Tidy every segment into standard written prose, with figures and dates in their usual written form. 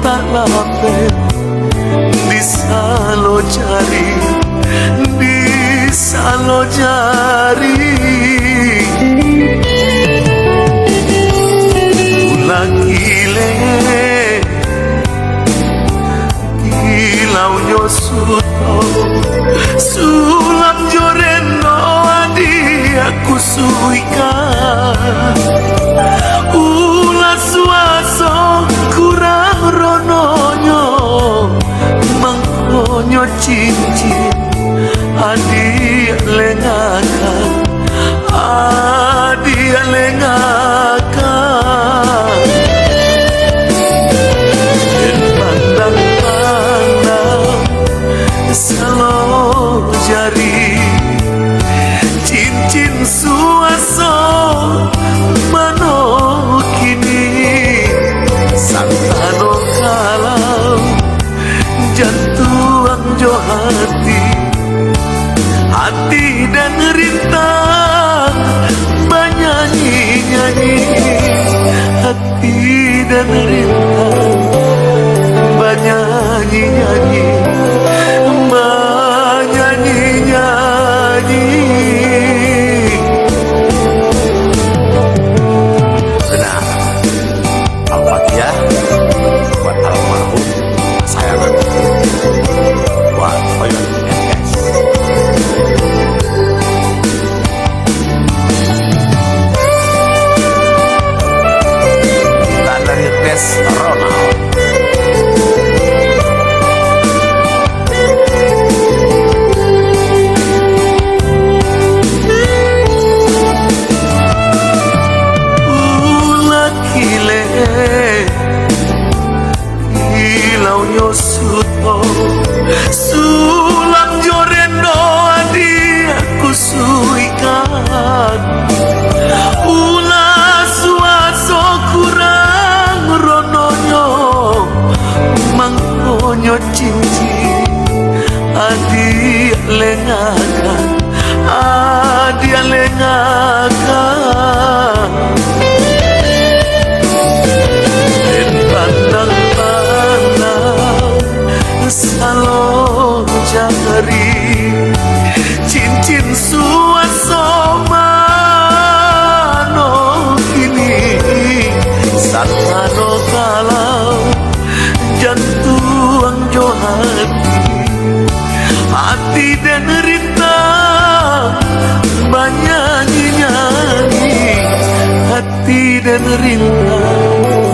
tak lape bisa lo cari, bisa lo cari. Ulah gile gilau nyosuto sulam joreno adi aku suikan. Ulah suaso kurang rononyo mangkonyo cincin adi lengakan, adi lengakan. Dan pandang-pandang selalu jari cincin suaso mano kini santano kalau jantung jo hati, hati dan rintang banyanyi-nyanyi, hati dan rintang banyanyi-nyanyi, banyanyi-nyanyi. Benar, Al-Fatihah buat almarhum sayangan buat Oyon guys. Kita dari tes Ronald. Gilau nyosuto sulam joreno adi aku suikan. Ulah suaso kurang rononyo mangkonyo cincin adi lengakan, adi lengakan. Pandang-pandang salo jari cincin suaso mano kini santano kalau jantung jo hati, hati dan rintang banyanyi-nyanyi, hati dan rintang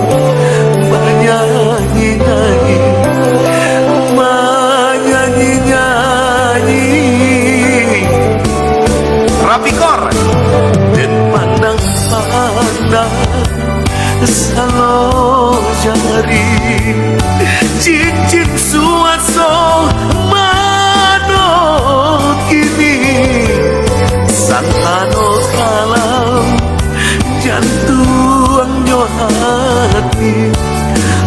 banyanyi-nyanyi, banyanyi-nyanyi. Rapikor dan pandang-pandang selalu jari cincin suaso mano kini santano kalau jantung jo hati,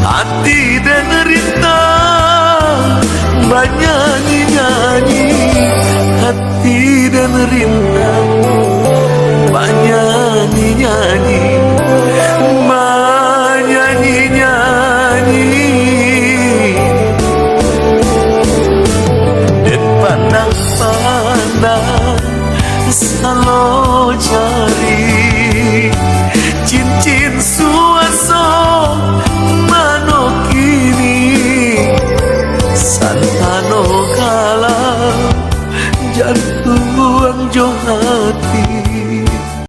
hati dan rintang banyanyi-nyanyi, hati dan rintang banyanyi-nyanyi, banyanyi-nyanyi. Dan pandang-pandang selalu cari cincin suaso